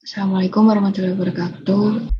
Assalamualaikum warahmatullahi wabarakatuh.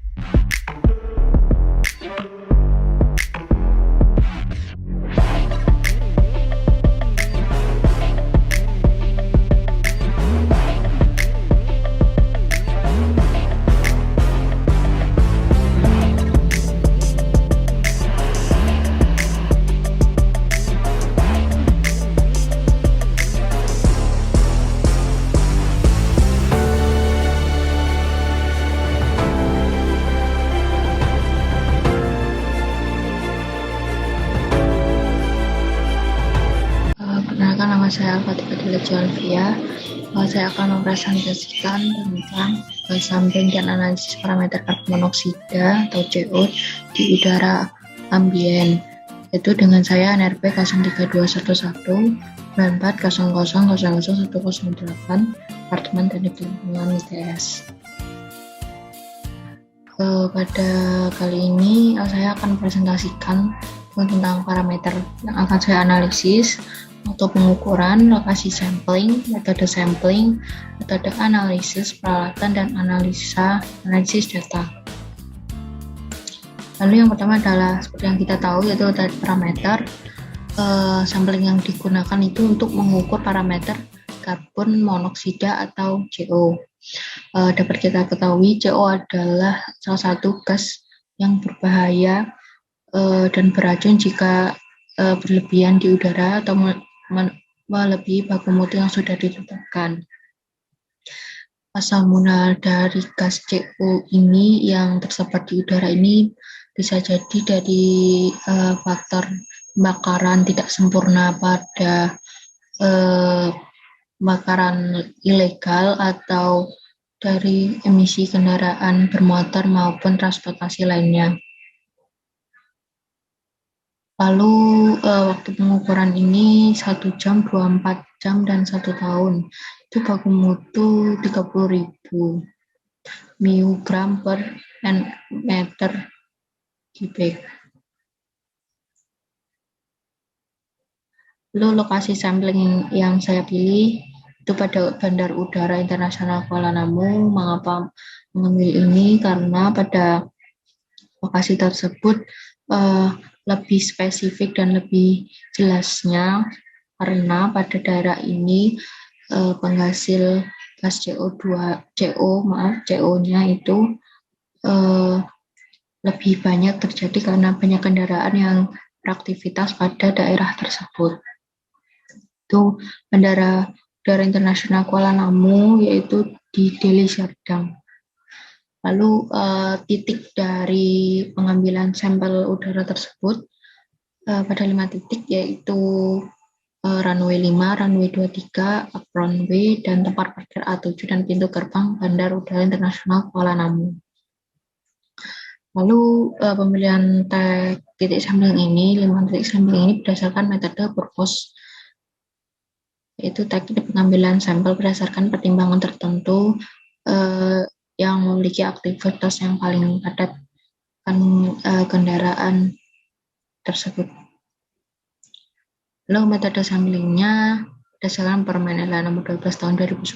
Perkenalkan, nama saya Al-Fatihah Fadila Jalvia. Saya akan mempresentasikan tentang sampling dan analisis parameter karbon monoksida atau CO di udara ambien. Itu dengan saya NRP 03211 9400000108 Departemen Teknik Lingkungan ITS. Pada kali ini saya akan presentasikan tentang parameter yang akan saya analisis atau pengukuran, lokasi sampling, metode analisis, peralatan, dan analisis data. Lalu yang pertama adalah seperti yang kita tahu, yaitu parameter. Sampling yang digunakan itu untuk mengukur parameter karbon monoksida atau CO. Dapat kita ketahui CO adalah salah satu gas yang berbahaya dan beracun jika berlebihan di udara atau melebihi baku mutu yang sudah ditetapkan. Asal mula dari gas CO ini yang tersebar di udara ini bisa jadi dari faktor pembakaran tidak sempurna pada pembakaran ilegal atau dari emisi kendaraan bermotor maupun transportasi lainnya. Lalu waktu pengukuran ini 1 jam, 24 jam, dan 1 tahun. Itu baku mutu 30.000 mg per meter kubik. Lalu lokasi sampling yang saya pilih itu pada Bandar Udara Internasional Kuala Namu. Mengapa mengambil ini? Karena pada lokasi tersebut lebih spesifik dan lebih jelasnya, karena pada daerah ini penghasil gas CO-nya itu lebih banyak terjadi karena banyak kendaraan yang beraktivitas pada daerah tersebut. Itu Bandara Udara Internasional Kuala Namu, yaitu di Deli Serdang. Lalu titik dari pengambilan sampel udara tersebut pada 5 titik, yaitu runway 5, runway 23, apron B, dan tempat parkir A7 dan pintu gerbang Bandar Udara Internasional Kuala Namu. Lalu pemilihan titik sampling ini, 5 titik sampling ini berdasarkan metode purpose, yaitu teknik pengambilan sampel berdasarkan pertimbangan tertentu yang memiliki aktivitas yang paling padat kendaraan tersebut. Lalu metode samplingnya berdasarkan Permen LH nomor 12 tahun 2010,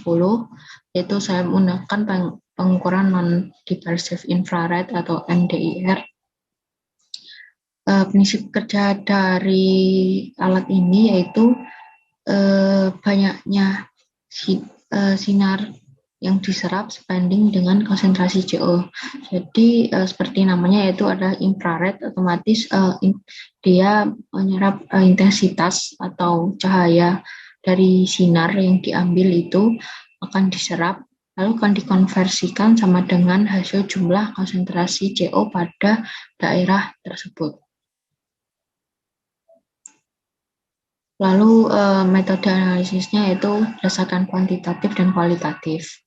yaitu saya menggunakan pengukuran non-dispersive infrared atau NDIR. Prinsip kerja dari alat ini yaitu banyaknya sinar yang diserap sebanding dengan konsentrasi CO. Jadi seperti namanya, yaitu ada infrared, otomatis dia menyerap intensitas atau cahaya dari sinar yang diambil itu akan diserap, lalu akan dikonversikan sama dengan hasil jumlah konsentrasi CO pada daerah tersebut. Lalu metode analisisnya yaitu berdasarkan kuantitatif dan kualitatif.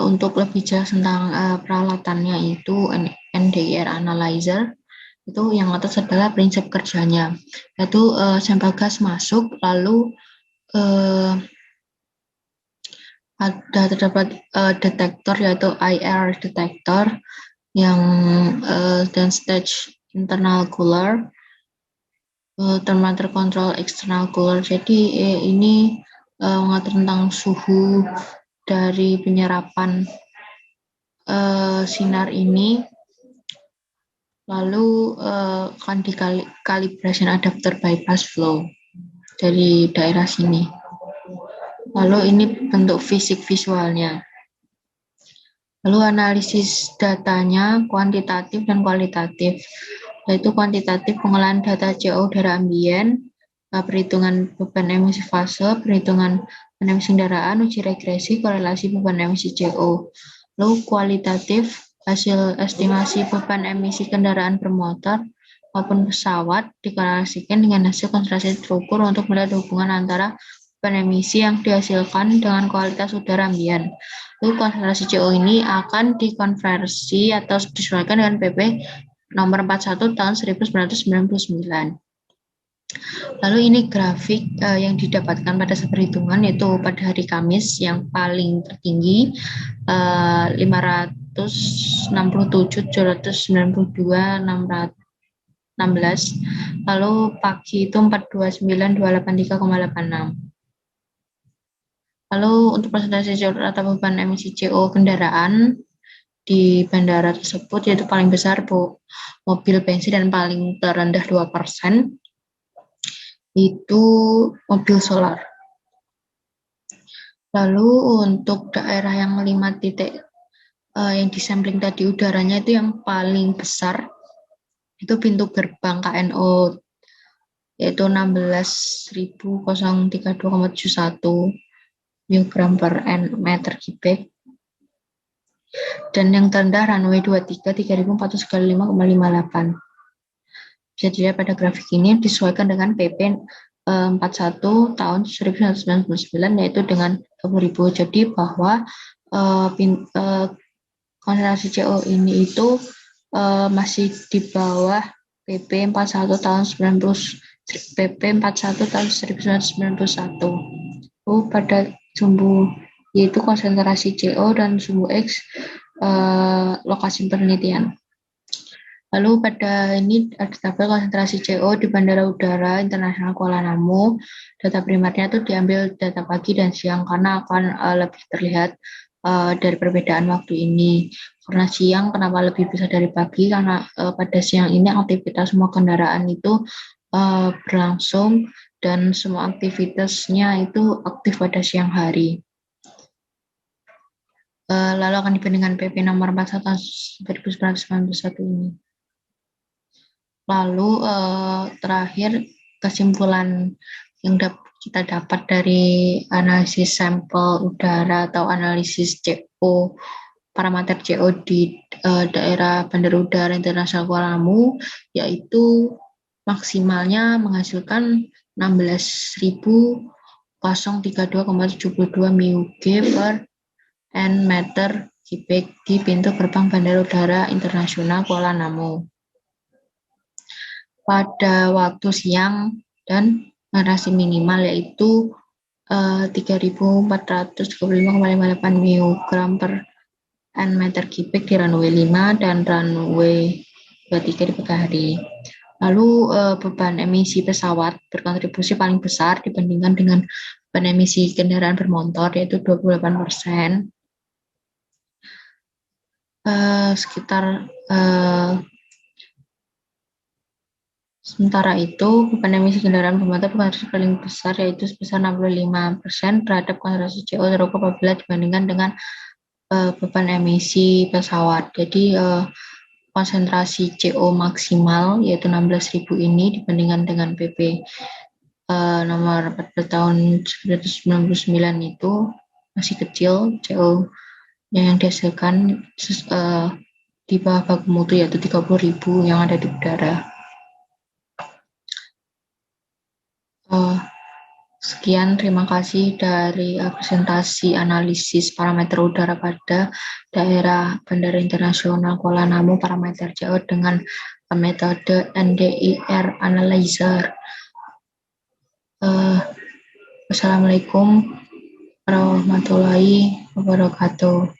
Untuk lebih jelas tentang peralatannya itu NDIR Analyzer, itu yang atas adalah prinsip kerjanya, yaitu sampel gas masuk, lalu terdapat detektor yaitu IR detektor yang dan stage internal cooler, thermometer control external cooler. Jadi ini mengatur tentang suhu dari penyerapan sinar ini, lalu akan dikalibrasi adapter bypass flow dari daerah sini. Lalu ini bentuk fisik visualnya. Lalu analisis datanya kuantitatif dan kualitatif, yaitu kuantitatif pengolahan data CO udara ambien, perhitungan beban emisi fase, perhitungan beban emisi kendaraan, uji regresi, korelasi beban emisi CO. Lalu kualitatif hasil estimasi beban emisi kendaraan bermotor maupun pesawat dikorelasikan dengan hasil konsentrasi terukur untuk melihat hubungan antara beban emisi yang dihasilkan dengan kualitas udara ambien. Lalu konsentrasi CO ini akan dikonversi atau disesuaikan dengan PP nomor 41 tahun 1999. Lalu ini grafik yang didapatkan pada saat perhitungan, yaitu pada hari Kamis yang paling tertinggi 567, 792, 616. Lalu pagi itu 429, 283,86. Lalu untuk persentase CO atau beban emisi CO kendaraan di bandara tersebut, yaitu paling besar mobil bensin dan paling terendah 2%, itu mobil solar. Lalu untuk daerah yang 5 titik yang disampling tadi udaranya itu yang paling besar, itu pintu gerbang KNO, yaitu 16.032,71 mg per meter kubik. Dan yang terendah runway 23 3.435,58. Bisa dilihat pada grafik ini disesuaikan dengan PP 41 tahun 1999, yaitu dengan 20.000. Jadi bahwa konsentrasi CO ini itu masih di bawah PP 41 tahun 1991. Pada sumbu yaitu konsentrasi CO dan sumbu X lokasi penelitian. Lalu pada ini ada tabel konsentrasi CO di Bandara Udara Internasional Kuala Namu. Data primernya itu diambil data pagi dan siang karena akan lebih terlihat dari perbedaan waktu ini. Karena siang kenapa lebih besar dari pagi? Karena pada siang ini aktivitas semua kendaraan itu berlangsung dan semua aktivitasnya itu aktif pada siang hari. Lalu akan dibandingkan PP nomor 41 tahun 1991 ini. Lalu terakhir kesimpulan yang kita dapat dari analisis sampel udara atau analisis CO, parameter CO di daerah Bandara Udara Internasional Kuala Namu, yaitu maksimalnya menghasilkan 16.032,72 μg per n meter kubik di pintu gerbang Bandara Udara Internasional Kuala Namu pada waktu siang, dan generasi minimal yaitu 3.435,58 mg per n meter kubik di runway 5 dan runway 23 di pagi hari. Lalu beban emisi pesawat berkontribusi paling besar dibandingkan dengan beban emisi kendaraan bermotor, yaitu 28%. Sementara itu, beban emisi kendaraan bermotor berkontribusi paling besar, yaitu sebesar 65% terhadap konsentrasi CO terukur apabila dibandingkan dengan beban emisi pesawat. Jadi konsentrasi CO maksimal yaitu 16.000 ini dibandingkan dengan PP nomor 14 tahun 1999 itu masih kecil CO yang dihasilkan di bawah baku mutu, yaitu 30.000 yang ada di udara. Sekian, terima kasih dari presentasi analisis parameter udara pada daerah Bandara Internasional Kuala Namu parameter CO dengan metode NDIR Analyzer. Wassalamualaikum warahmatullahi wabarakatuh.